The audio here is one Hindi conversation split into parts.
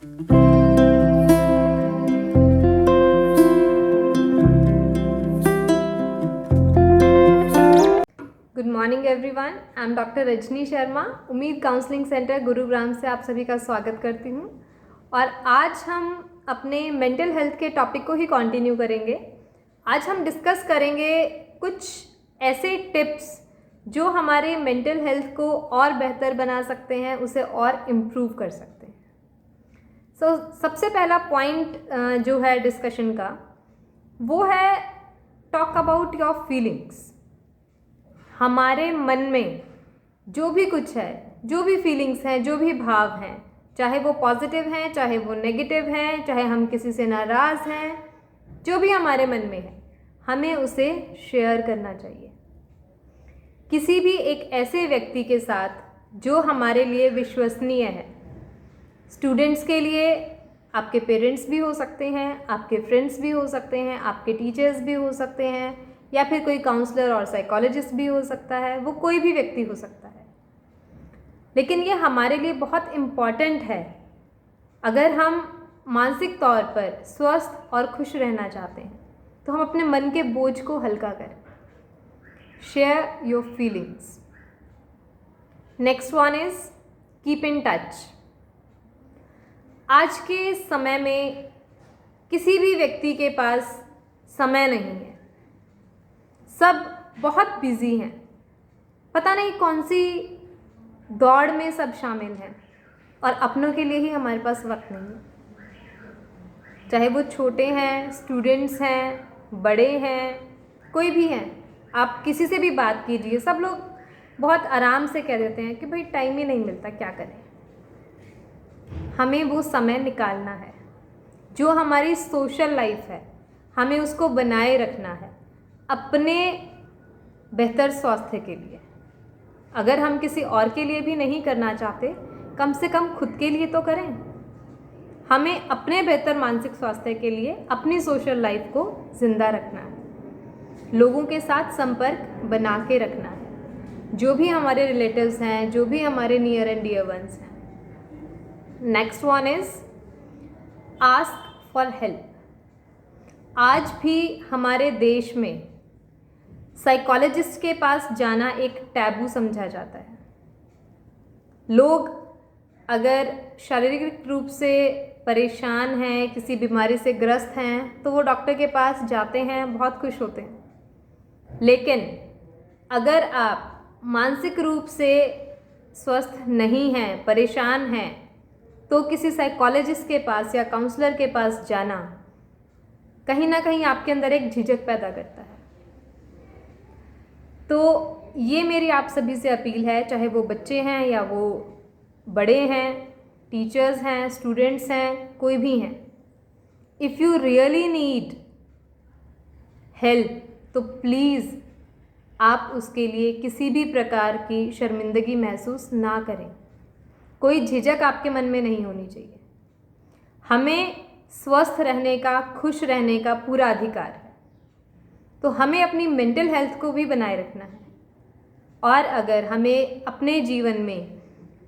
Good morning everyone, I am doctor Rajni Sharma. उम्मीद काउंसलिंग सेंटर गुरुग्राम से आप सभी का स्वागत करती हूँ। और आज हम अपने मेंटल हेल्थ के टॉपिक को ही कंटिन्यू करेंगे। आज हम डिस्कस करेंगे कुछ ऐसे टिप्स जो हमारे मेंटल हेल्थ को और बेहतर बना सकते हैं, उसे और इम्प्रूव कर सकते हैं। सबसे पहला पॉइंट जो है डिस्कशन का, वो है टॉक अबाउट योर फीलिंग्स। हमारे मन में जो भी कुछ है, जो भी फीलिंग्स हैं, जो भी भाव हैं, चाहे वो पॉजिटिव हैं, चाहे वो नेगेटिव हैं, चाहे हम किसी से नाराज़ हैं, जो भी हमारे मन में है, हमें उसे शेयर करना चाहिए किसी भी एक ऐसे व्यक्ति के साथ जो हमारे लिए विश्वसनीय है। स्टूडेंट्स के लिए आपके पेरेंट्स भी हो सकते हैं, आपके फ्रेंड्स भी हो सकते हैं, आपके टीचर्स भी हो सकते हैं, या फिर कोई काउंसलर और साइकोलॉजिस्ट भी हो सकता है। वो कोई भी व्यक्ति हो सकता है, लेकिन ये हमारे लिए बहुत इम्पॉर्टेंट है अगर हम मानसिक तौर पर स्वस्थ और खुश रहना चाहते हैं, तो हम अपने मन के बोझ को हल्का करें। Share your feelings. Next one is keep in touch. आज के समय में किसी भी व्यक्ति के पास समय नहीं है, सब बहुत बिजी हैं, पता नहीं कौन सी दौड़ में सब शामिल हैं, और अपनों के लिए ही हमारे पास वक्त नहीं है। चाहे वो छोटे हैं, स्टूडेंट्स हैं, बड़े हैं, कोई भी हैं, आप किसी से भी बात कीजिए, सब लोग बहुत आराम से कह देते हैं कि भाई टाइम ही नहीं मिलता, क्या करें। हमें वो समय निकालना है। जो हमारी सोशल लाइफ है, हमें उसको बनाए रखना है अपने बेहतर स्वास्थ्य के लिए। अगर हम किसी और के लिए भी नहीं करना चाहते, कम से कम खुद के लिए तो करें। हमें अपने बेहतर मानसिक स्वास्थ्य के लिए अपनी सोशल लाइफ को जिंदा रखना है, लोगों के साथ संपर्क बना के रखना है, जो भी हमारे रिलेटिव्स हैं, जो भी हमारे नियर एंड डियर वंस हैं। Next one is ask for help. आज भी हमारे देश में साइकोलॉजिस्ट के पास जाना एक टैबू समझा जाता है। लोग अगर शारीरिक रूप से परेशान हैं, किसी बीमारी से ग्रस्त हैं, तो वो डॉक्टर के पास जाते हैं, बहुत खुश होते हैं। लेकिन अगर आप मानसिक रूप से स्वस्थ नहीं हैं, परेशान हैं, तो किसी साइकोलॉजिस्ट के पास या काउंसलर के पास जाना कहीं ना कहीं आपके अंदर एक झिझक पैदा करता है। तो ये मेरी आप सभी से अपील है, चाहे वो बच्चे हैं या वो बड़े हैं, टीचर्स हैं, स्टूडेंट्स हैं, कोई भी हैं, if you really need help, तो प्लीज़ आप उसके लिए किसी भी प्रकार की शर्मिंदगी महसूस ना करें। कोई झिझक आपके मन में नहीं होनी चाहिए। हमें स्वस्थ रहने का, खुश रहने का पूरा अधिकार है, तो हमें अपनी मेंटल हेल्थ को भी बनाए रखना है। और अगर हमें अपने जीवन में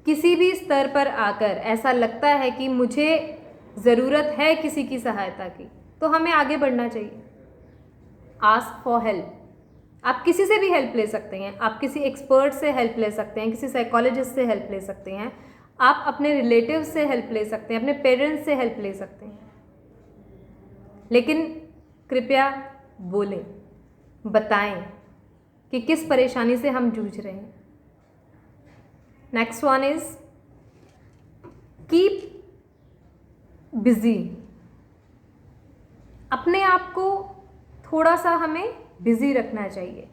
किसी भी स्तर पर आकर ऐसा लगता है कि मुझे ज़रूरत है किसी की सहायता की, तो हमें आगे बढ़ना चाहिए। Ask for help. आप किसी से भी हेल्प ले सकते हैं, आप किसी एक्सपर्ट से हेल्प ले सकते हैं, किसी साइकोलॉजिस्ट से हेल्प ले सकते हैं, आप अपने रिलेटिव से हेल्प ले सकते हैं, अपने पेरेंट्स से हेल्प ले सकते हैं। लेकिन कृपया बोलें, बताएं कि किस परेशानी से हम जूझ रहे हैं। Next one is keep busy. अपने आप को थोड़ा सा हमें बिजी रखना चाहिए,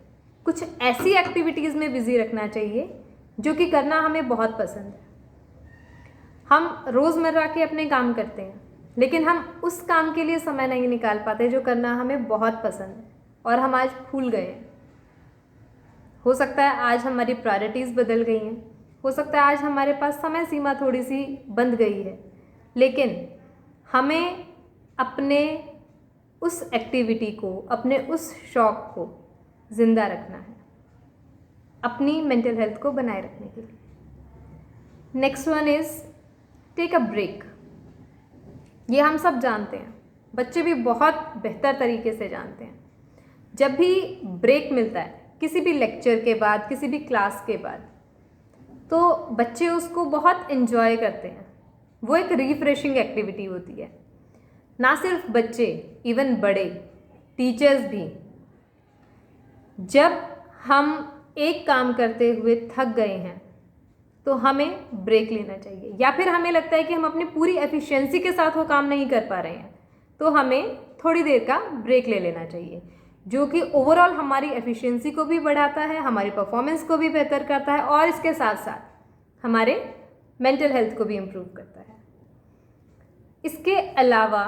कुछ ऐसी एक्टिविटीज़ में बिजी रखना चाहिए जो कि करना हमें बहुत पसंद है। हम रोज़मर्रा के अपने काम करते हैं, लेकिन हम उस काम के लिए समय नहीं निकाल पाते जो करना हमें बहुत पसंद है, और हम आज भूल गए हैं। हो सकता है आज हमारी प्रायोरिटीज़ बदल गई हैं, हो सकता है आज हमारे पास समय सीमा थोड़ी सी बंध गई है, लेकिन हमें अपने उस एक्टिविटी को, अपने उस शौक़ को ज़िंदा रखना है, अपनी मेंटल हेल्थ को बनाए रखने के लिए। Next one is take a break. ये हम सब जानते हैं, बच्चे भी बहुत बेहतर तरीके से जानते हैं। जब भी ब्रेक मिलता है किसी भी लेक्चर के बाद, किसी भी क्लास के बाद, तो बच्चे उसको बहुत इन्जॉय करते हैं। वो एक रिफ्रेशिंग एक्टिविटी होती है। ना सिर्फ बच्चे, इवन बड़े, टीचर्स भी। जब हम एक काम करते हुए थक गए हैं तो हमें ब्रेक लेना चाहिए, या फिर हमें लगता है कि हम अपनी पूरी एफिशिएंसी के साथ वो काम नहीं कर पा रहे हैं तो हमें थोड़ी देर का ब्रेक ले लेना चाहिए, जो कि ओवरऑल हमारी एफिशिएंसी को भी बढ़ाता है, हमारी परफॉर्मेंस को भी बेहतर करता है और इसके साथ साथ हमारे मेंटल हेल्थ को भी इम्प्रूव करता है। इसके अलावा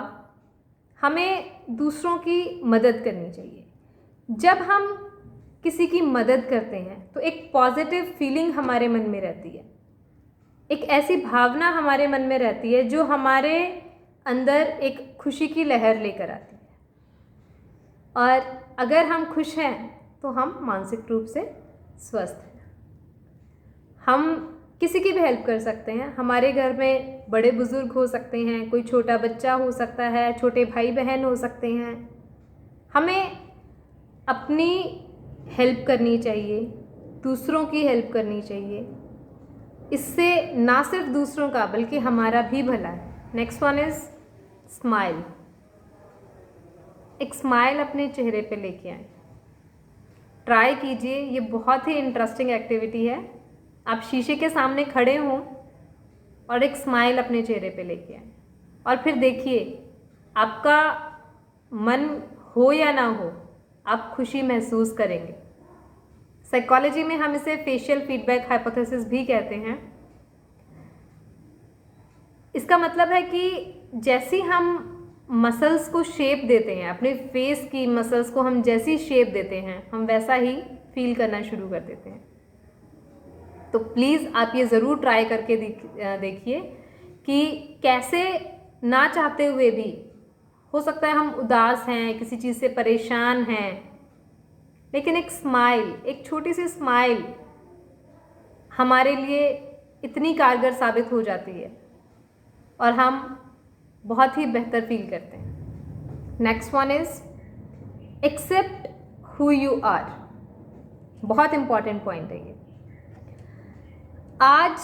हमें दूसरों की मदद करनी चाहिए। जब हम किसी की मदद करते हैं तो एक पॉजिटिव फीलिंग हमारे मन में रहती है, एक ऐसी भावना हमारे मन में रहती है जो हमारे अंदर एक खुशी की लहर लेकर आती है। और अगर हम खुश हैं तो हम मानसिक रूप से स्वस्थ हैं। हम किसी की भी हेल्प कर सकते हैं। हमारे घर में बड़े बुजुर्ग हो सकते हैं, कोई छोटा बच्चा हो सकता है, छोटे भाई बहन हो सकते हैं। हमें अपनी हेल्प करनी चाहिए, दूसरों की हेल्प करनी चाहिए। इससे ना सिर्फ दूसरों का बल्कि हमारा भी भला है। Next one is smile. एक स्माइल अपने चेहरे पे लेके आए, ट्राई कीजिए। ये बहुत ही इंटरेस्टिंग एक्टिविटी है। आप शीशे के सामने खड़े हों और एक स्माइल अपने चेहरे पे लेके आए और फिर देखिए, आपका मन हो या ना हो, आप खुशी महसूस करेंगे। साइकोलॉजी में हम इसे फेशियल फीडबैक हाइपोथेसिस भी कहते हैं। इसका मतलब है कि जैसी हम मसल्स को शेप देते हैं, अपने फेस की मसल्स को हम जैसी शेप देते हैं, हम वैसा ही फील करना शुरू कर देते हैं। तो प्लीज़ आप ये ज़रूर ट्राई करके देखिए कि कैसे ना चाहते हुए भी, हो सकता है हम उदास हैं, किसी चीज़ से परेशान हैं, लेकिन एक स्माइल, एक छोटी सी स्माइल हमारे लिए इतनी कारगर साबित हो जाती है और हम बहुत ही बेहतर फील करते हैं। Next one is accept who you are. बहुत इम्पॉर्टेंट पॉइंट है ये। आज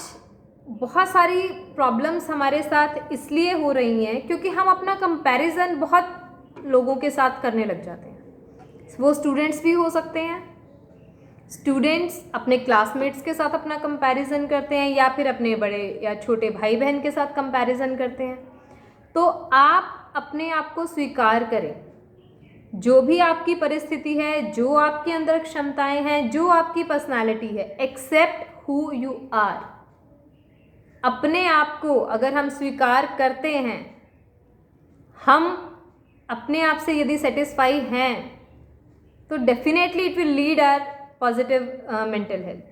बहुत सारी प्रॉब्लम्स हमारे साथ इसलिए हो रही हैं क्योंकि हम अपना कंपैरिजन बहुत लोगों के साथ करने लग जाते हैं। वो स्टूडेंट्स भी हो सकते हैं। स्टूडेंट्स अपने क्लासमेट्स के साथ अपना कंपैरिजन करते हैं या फिर अपने बड़े या छोटे भाई बहन के साथ कंपैरिजन करते हैं। तो आप अपने आप को स्वीकार करें, जो भी आपकी परिस्थिति है, जो आपके अंदर क्षमताएं हैं, जो आपकी पर्सनालिटी है, एक्सेप्ट हु यू आर। अपने आप को अगर हम स्वीकार करते हैं, हम अपने आप से यदि सेटिस्फाई हैं, तो definitely it will lead our positive mental health.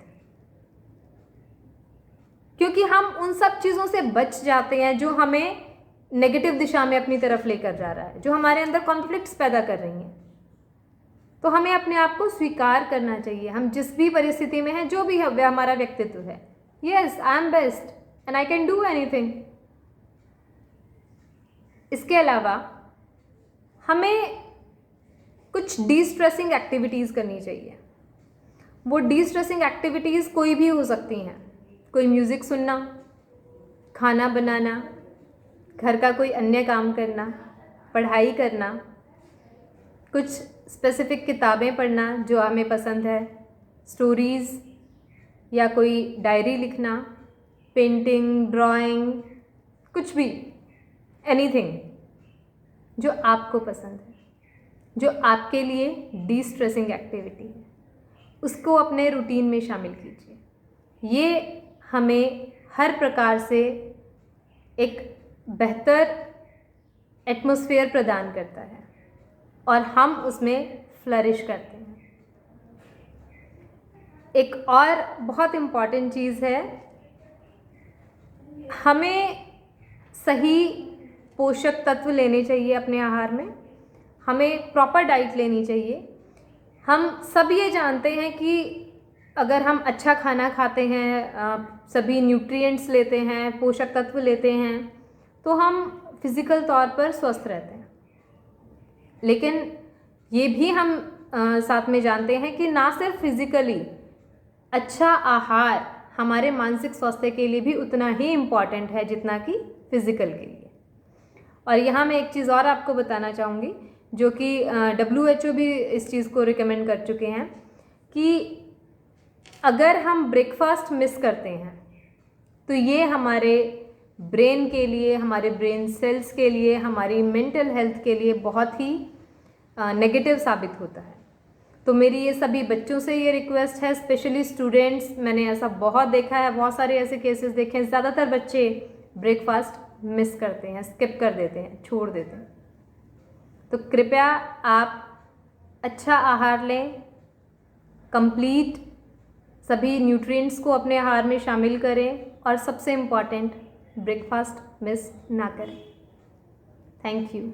क्योंकि हम उन सब चीज़ों से बच जाते हैं जो हमें नेगेटिव दिशा में अपनी तरफ लेकर जा रहा है, जो हमारे अंदर कॉन्फ्लिक्ट्स पैदा कर रही हैं। तो हमें अपने आप को स्वीकार करना चाहिए। हम जिस भी परिस्थिति में हैं, जो भी हमारा व्यक्तित्व है, yes I am best and I can do anything. इसके अलावा हमें कुछ डी स्ट्रेसिंग एक्टिविटीज़ करनी चाहिए। वो डी स्ट्रेसिंग एक्टिविटीज़ कोई भी हो सकती हैं। कोई म्यूज़िक सुनना, खाना बनाना, घर का कोई अन्य काम करना, पढ़ाई करना, कुछ स्पेसिफिक किताबें पढ़ना जो हमें पसंद है, स्टोरीज़ या कोई डायरी लिखना, पेंटिंग, ड्राइंग, कुछ भी, एनीथिंग जो आपको पसंद है, जो आपके लिए डी स्ट्रेसिंग एक्टिविटी है, उसको अपने रूटीन में शामिल कीजिए। ये हमें हर प्रकार से एक बेहतर एटमॉस्फेयर प्रदान करता है और हम उसमें फ्लरिश करते हैं। एक और बहुत इम्पॉर्टेंट चीज़ है, हमें सही पोषक तत्व लेने चाहिए अपने आहार में। हमें प्रॉपर डाइट लेनी चाहिए। हम सब ये जानते हैं कि अगर हम अच्छा खाना खाते हैं, सभी न्यूट्रिएंट्स लेते हैं, पोषक तत्व लेते हैं, तो हम फिज़िकल तौर पर स्वस्थ रहते हैं। लेकिन ये भी हम साथ में जानते हैं कि ना सिर्फ फिज़िकली अच्छा आहार हमारे मानसिक स्वास्थ्य के लिए भी उतना ही इम्पॉर्टेंट है जितना कि फिज़िकल के लिए। और यहाँ मैं एक चीज़ और आपको बताना चाहूँगी जो कि WHO भी इस चीज़ को रिकमेंड कर चुके हैं कि अगर हम ब्रेकफास्ट मिस करते हैं तो ये हमारे ब्रेन के लिए, हमारे ब्रेन सेल्स के लिए, हमारी मेंटल हेल्थ के लिए बहुत ही नेगेटिव साबित होता है। तो मेरी ये सभी बच्चों से ये रिक्वेस्ट है, स्पेशली स्टूडेंट्स, मैंने ऐसा बहुत देखा है, बहुत सारे ऐसे केसेस देखे हैं, ज़्यादातर बच्चे ब्रेकफास्ट मिस करते हैं, स्किप कर देते हैं, छोड़ देते हैं। तो कृपया आप अच्छा आहार लें, कंप्लीट सभी न्यूट्रिएंट्स को अपने आहार में शामिल करें और सबसे इम्पॉर्टेंट ब्रेकफास्ट मिस ना करें। Thank you.